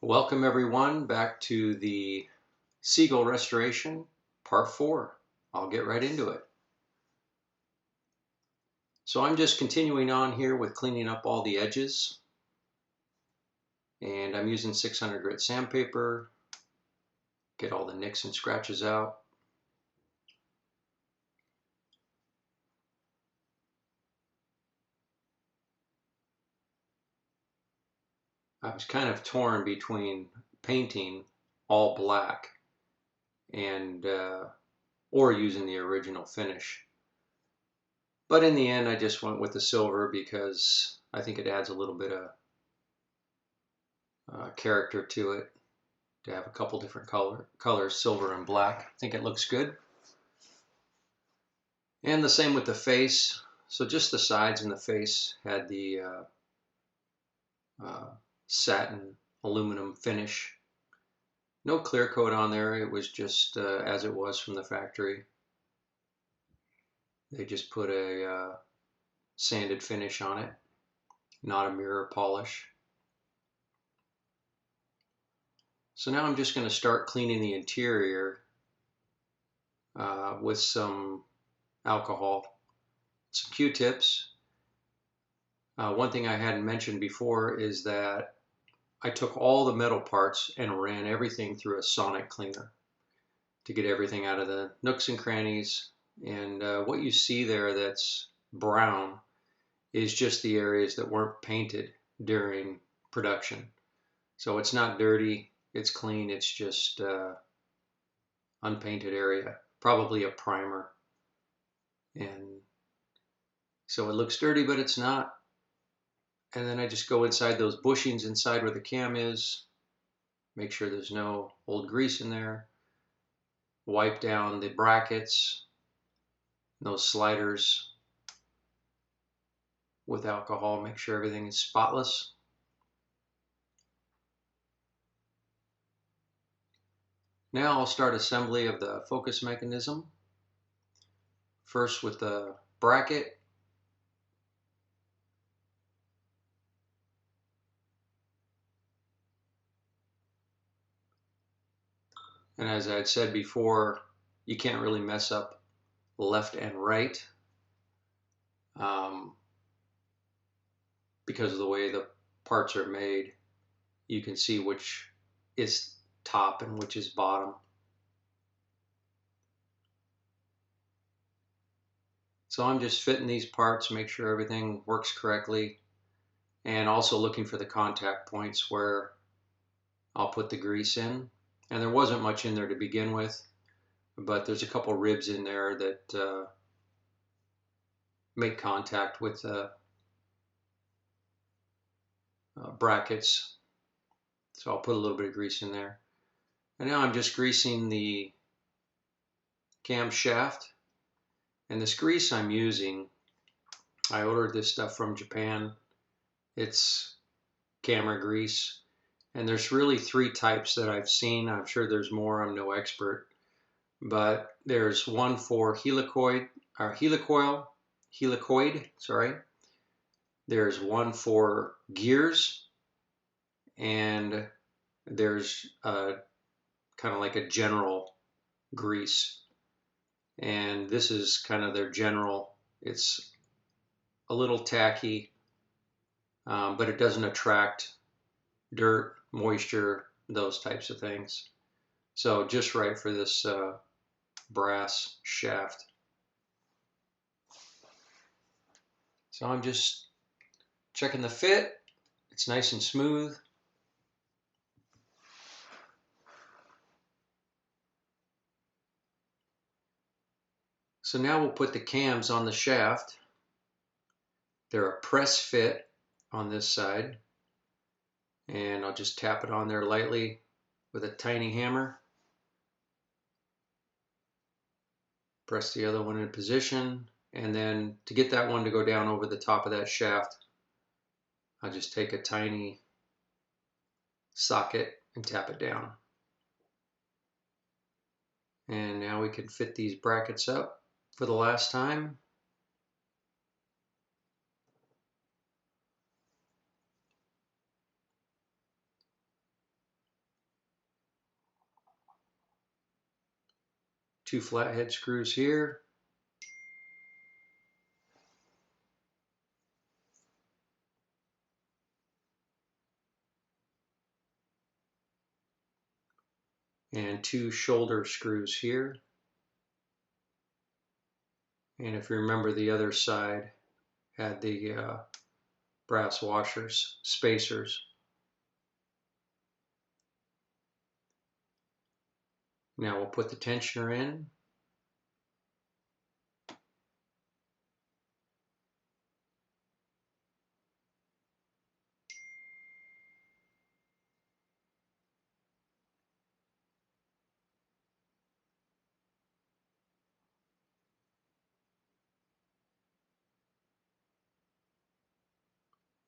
Welcome everyone back to the Seagull restoration part 4. I'll get right into it. So I'm just continuing on here with cleaning up all the edges, and I'm using 600 grit sandpaper, get all the nicks and scratches out. I was kind of torn between painting all black and or using the original finish. But in the end, I just went with the silver because I think it adds a little bit of character to it, to have a couple different colors, silver and black. I think it looks good. And the same with the face. So just the sides and the face had the satin aluminum finish. No clear coat on there. It was just as it was from the factory. They just put a sanded finish on it, not a mirror polish. So now I'm just going to start cleaning the interior with some alcohol, some Q-tips. One thing I hadn't mentioned before is that I took all the metal parts and ran everything through a sonic cleaner to get everything out of the nooks and crannies. And what you see there that's brown is just the areas that weren't painted during production. So it's not dirty, it's clean, it's just unpainted area, probably a primer. And so it looks dirty, but it's not. And then I just go inside those bushings inside where the cam is, make sure there's no old grease in there, wipe down the brackets, those sliders with alcohol, make sure everything is spotless. Now I'll start assembly of the focus mechanism. First with the bracket. And as I had said before, you can't really mess up left and right because of the way the parts are made. You can see which is top and which is bottom. So I'm just fitting these parts, make sure everything works correctly, and also looking for the contact points where I'll put the grease in. And there wasn't much in there to begin with, but there's a couple ribs in there that make contact with the brackets. So I'll put a little bit of grease in there. And now I'm just greasing the camshaft. And this grease I'm using, I ordered this stuff from Japan. It's camera grease. And there's really 3 types that I've seen. I'm sure there's more, I'm no expert. But there's one for helicoid, sorry. There's one for gears, and there's kind of like a general grease. And this is kind of their general. It's a little tacky, but it doesn't attract dirt, moisture, those types of things. So just right for this brass shaft. So I'm just checking the fit. It's nice and smooth. So now we'll put the cams on the shaft. They're a press fit on this side. And I'll just tap it on there lightly with a tiny hammer. Press the other one in position. And then to get that one to go down over the top of that shaft, I'll just take a tiny socket and tap it down. And now we can fit these brackets up for the last time. 2 flathead screws here. And 2 shoulder screws here. And if you remember, the other side had the brass washers, spacers. Now we'll put the tensioner in.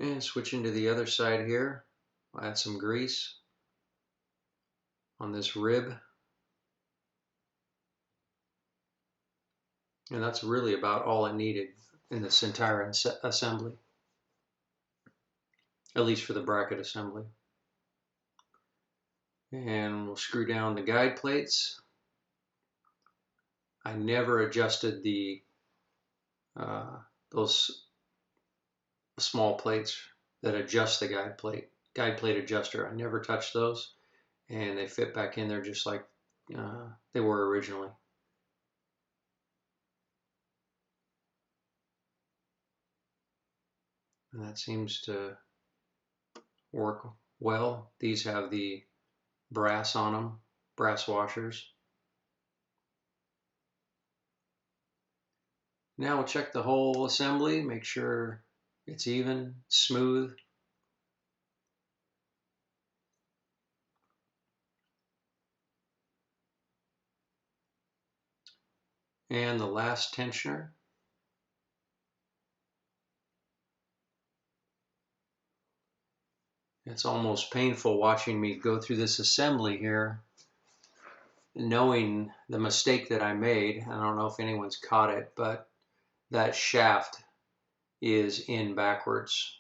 And switching to the other side here, I'll add some grease on this rib. And that's really about all it needed in this entire assembly, at least for the bracket assembly. And we'll screw down the guide plates. I never adjusted the those small plates that adjust the guide plate adjuster. I never touched those, and they fit back in there just like they were originally. And that seems to work well. These have the brass on them, brass washers. Now we'll check the whole assembly, make sure it's even, smooth. And the last tensioner. It's almost painful watching me go through this assembly here, knowing the mistake that I made. I don't know if anyone's caught it, but that shaft is in backwards.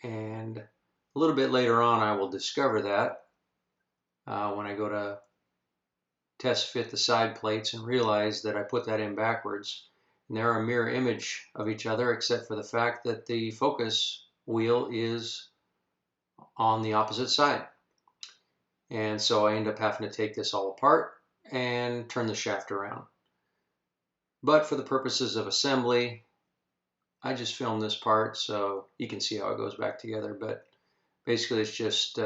And a little bit later on, I will discover that when I go to test fit the side plates and realize that I put that in backwards. And they're a mirror image of each other, except for the fact that the focus wheel is on the opposite side. And so I end up having to take this all apart and turn the shaft around. But for the purposes of assembly, I just filmed this part so you can see how it goes back together. But basically it's just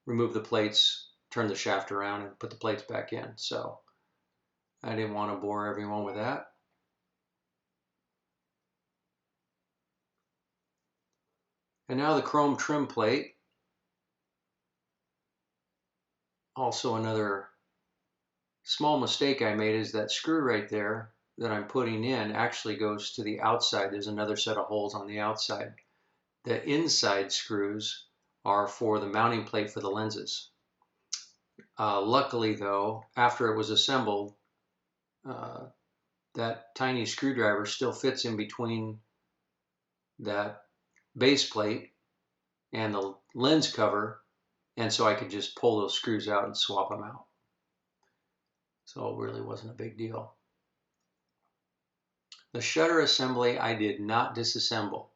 remove the plates, turn the shaft around, and put the plates back in. So I didn't want to bore everyone with that. And now the chrome trim plate. Also another small mistake I made is that screw right there that I'm putting in actually goes to the outside. There's another set of holes on the outside. The inside screws are for the mounting plate for the lenses. Luckily though, after it was assembled, that tiny screwdriver still fits in between that base plate and the lens cover, and so I could just pull those screws out and swap them out. So it really wasn't a big deal. The shutter assembly I did not disassemble,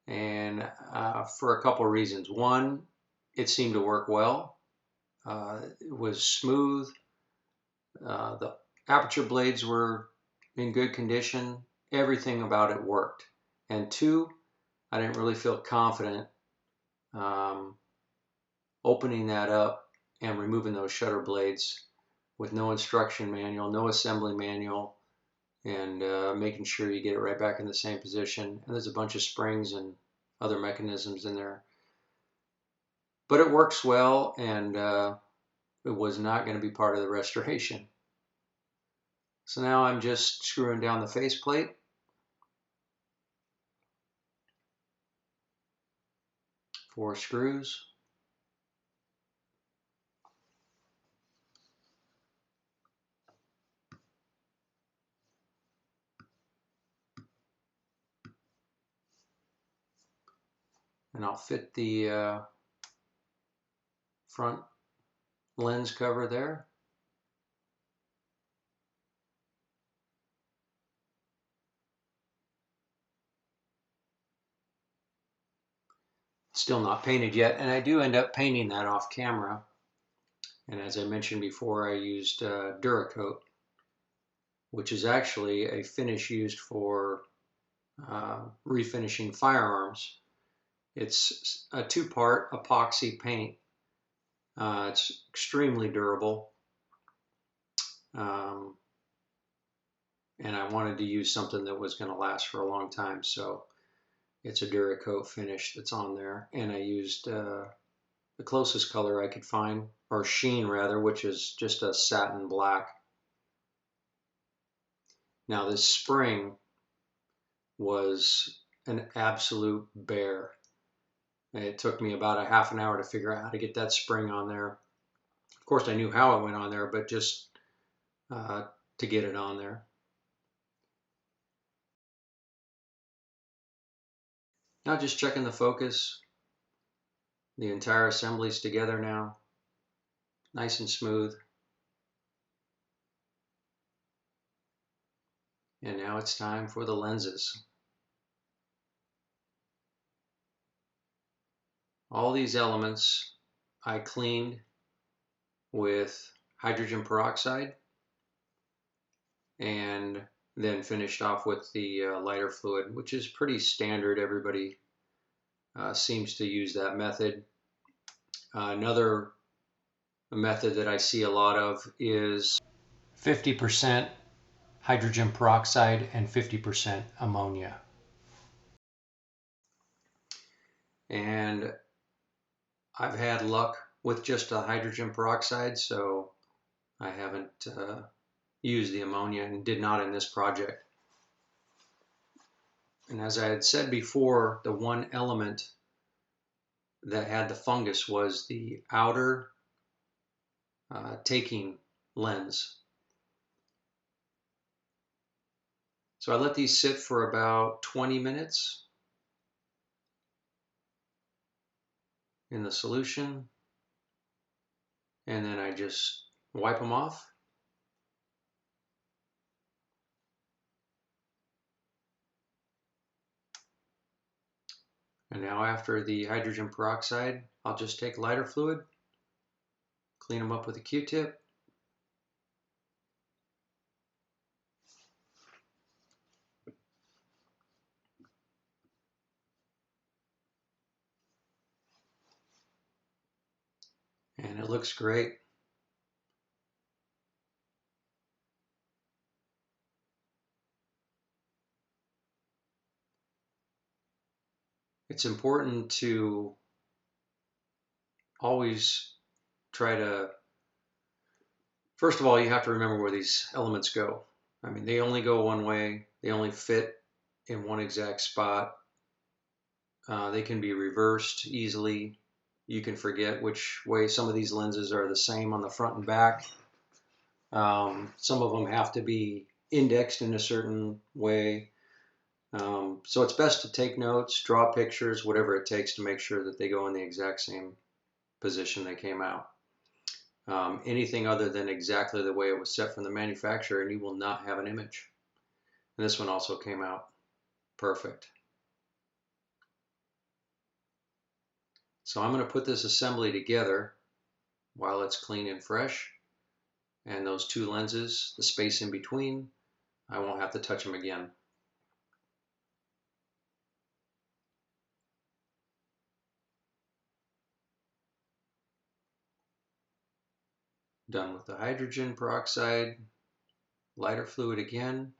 and for a couple of reasons. One, it seemed to work well. It was smooth. The aperture blades were in good condition. Everything about it worked. And two, I didn't really feel confident opening that up and removing those shutter blades with no instruction manual, no assembly manual, and making sure you get it right back in the same position. And there's a bunch of springs and other mechanisms in there. But it works well, and it was not going to be part of the restoration. So now I'm just screwing down the faceplate. Four screws. And I'll fit the front lens cover there. still not painted yet, and I do end up painting that off camera. And as I mentioned before, I used Duracoat, which is actually a finish used for refinishing firearms. It's a two-part epoxy paint. It's extremely durable, and I wanted to use something that was going to last for a long time, so it's a Duracoat finish that's on there. And I used the closest color I could find, or sheen rather, which is just a satin black. Now this spring was an absolute bear. It took me about a half an hour to figure out how to get that spring on there. Of course, I knew how it went on there, but just to get it on there. Now just checking the focus. The entire assembly's together now. Nice and smooth. And now it's time for the lenses. All these elements I cleaned with hydrogen peroxide and then finished off with the lighter fluid, which is pretty standard. Everybody seems to use that method. Another method that I see a lot of is 50% hydrogen peroxide and 50% ammonia. And I've had luck with just a hydrogen peroxide, so I haven't used the ammonia and did not in this project. And as I had said before, the one element that had the fungus was the outer taking lens. So I let these sit for about 20 minutes in the solution, and then I just wipe them off. And now after the hydrogen peroxide, I'll just take lighter fluid, clean them up with a Q-tip, and it looks great. It's important to always try to, first of all, you have to remember where these elements go. I mean, they only go one way, they only fit in one exact spot. They can be reversed easily. You can forget which way. Some of these lenses are the same on the front and back. Some of them have to be indexed in a certain way. So it's best to take notes, draw pictures, whatever it takes to make sure that they go in the exact same position they came out. Anything other than exactly the way it was set from the manufacturer, and you will not have an image. And this one also came out perfect. So I'm going to put this assembly together while it's clean and fresh. And those two lenses, the space in between, I won't have to touch them again. Done with the hydrogen peroxide, lighter fluid again.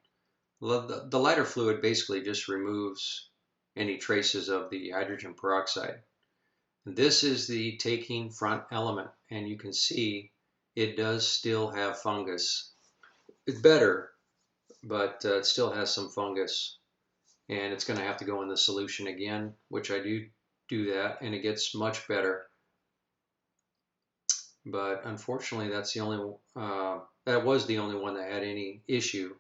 The lighter fluid basically just removes any traces of the hydrogen peroxide. This is the taking front element, and you can see it does still have fungus. It's better, but it still has some fungus, and it's going to have to go in the solution again, which I do that, and it gets much better. But unfortunately, that's the only that was the only one that had any issue.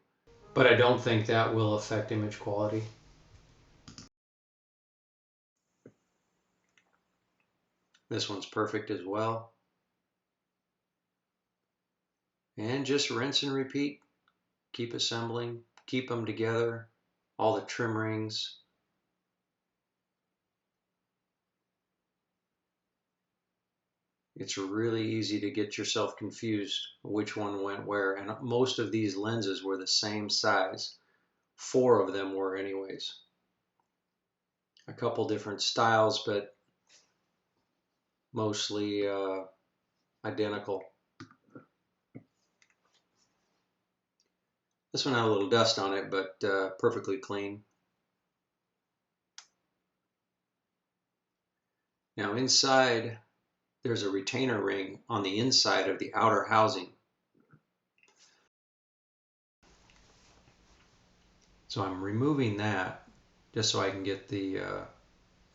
But I don't think that will affect image quality. This one's perfect as well. And just rinse and repeat. Keep assembling, keep them together, all the trim rings. It's really easy to get yourself confused which one went where, and most of these lenses were the same size. 4 of them were anyways. A couple different styles, but mostly identical. This one had a little dust on it, but perfectly clean. Now inside, there's a retainer ring on the inside of the outer housing. So I'm removing that just so I can get the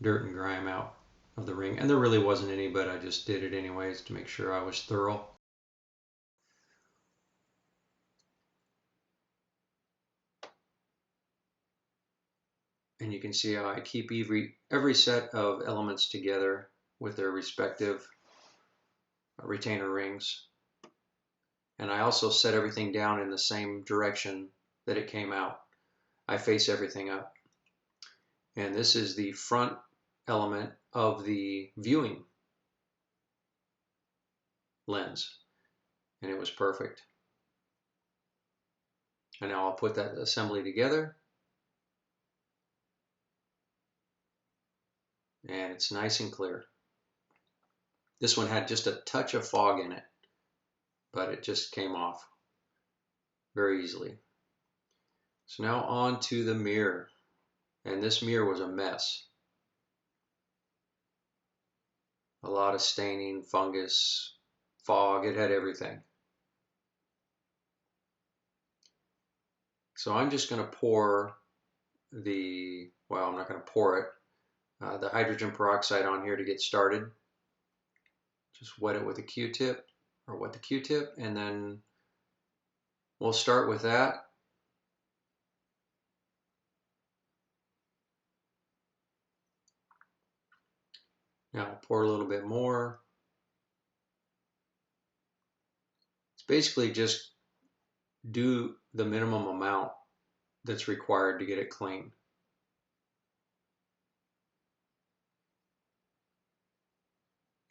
dirt and grime out of the ring. And there really wasn't any, but I just did it anyways to make sure I was thorough. And you can see how I keep every set of elements together with their respective retainer rings. And I also set everything down in the same direction that it came out. I face everything up. And this is the front element of the viewing lens. And it was perfect. And now I'll put that assembly together. And it's nice and clear. This one had just a touch of fog in it, but it just came off very easily. So now on to the mirror. And this mirror was a mess. A lot of staining, fungus, fog, it had everything. So I'm just going to pour well, I'm not going to pour it, the hydrogen peroxide on here to get started. Just wet it with a Q-tip, or wet the Q-tip, and then we'll start with that. Now I'll pour a little bit more. It's basically just do the minimum amount that's required to get it clean.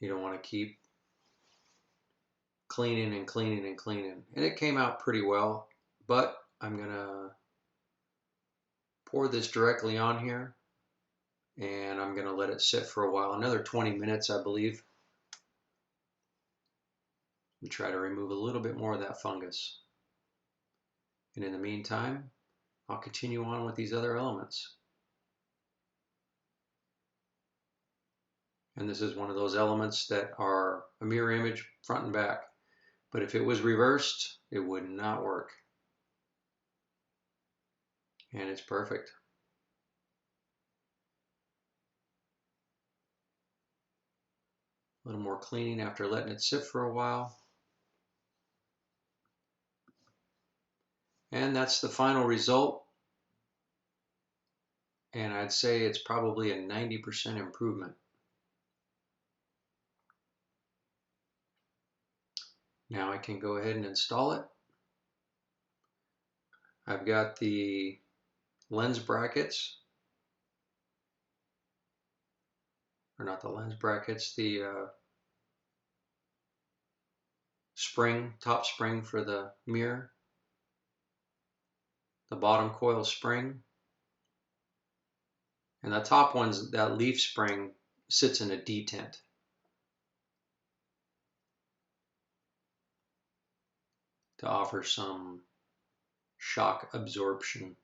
You don't want to keep cleaning and cleaning and cleaning. And it came out pretty well, but I'm going to pour this directly on here and I'm going to let it sit for a while, another 20 minutes, I believe. And try to remove a little bit more of that fungus. And in the meantime, I'll continue on with these other elements. And this is one of those elements that are a mirror image front and back. But if it was reversed, it would not work. And it's perfect. A little more cleaning after letting it sit for a while. And that's the final result. And I'd say it's probably a 90% improvement. Now I can go ahead and install it. I've got the lens brackets, or not the lens brackets, the spring, top spring for the mirror, the bottom coil spring, and the top one's, that leaf spring sits in a detent. To offer some shock absorption.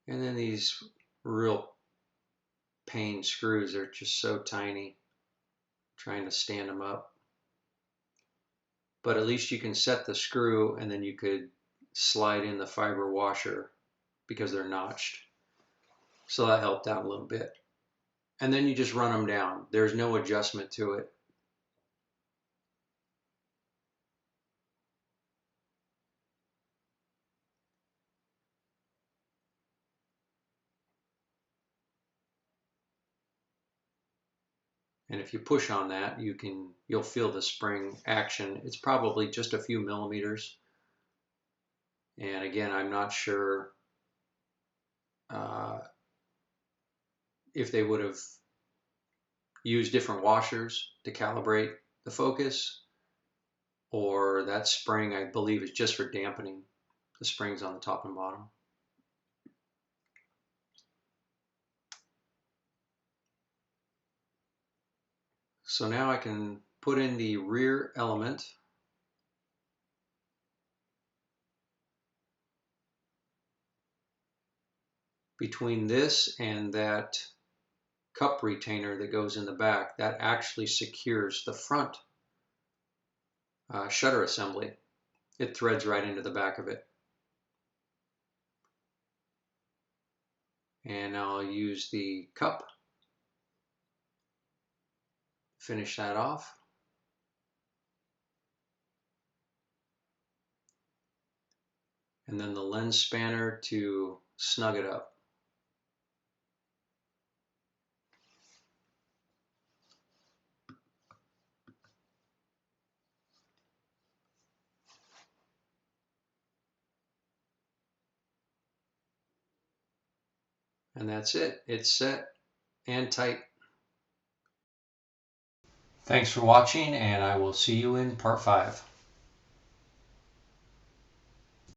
And then these real pain screws, they're just so tiny, trying to stand them up. But at least you can set the screw and then you could slide in the fiber washer because they're notched. So that helped out a little bit. And then you just run them down. There's no adjustment to it. And if you push on that, you'll feel the spring action. It's probably just a few millimeters. And again, I'm not sure if they would have use different washers to calibrate the focus, or that spring I believe is just for dampening the springs on the top and bottom. So now I can put in the rear element. Between this and that cup retainer that goes in the back, that actually secures the front shutter assembly. It threads right into the back of it. And I'll use the cup, finish that off. And then the lens spanner to snug it up. And that's it. It's set and tight. Thanks for watching, and I will see you in part 5.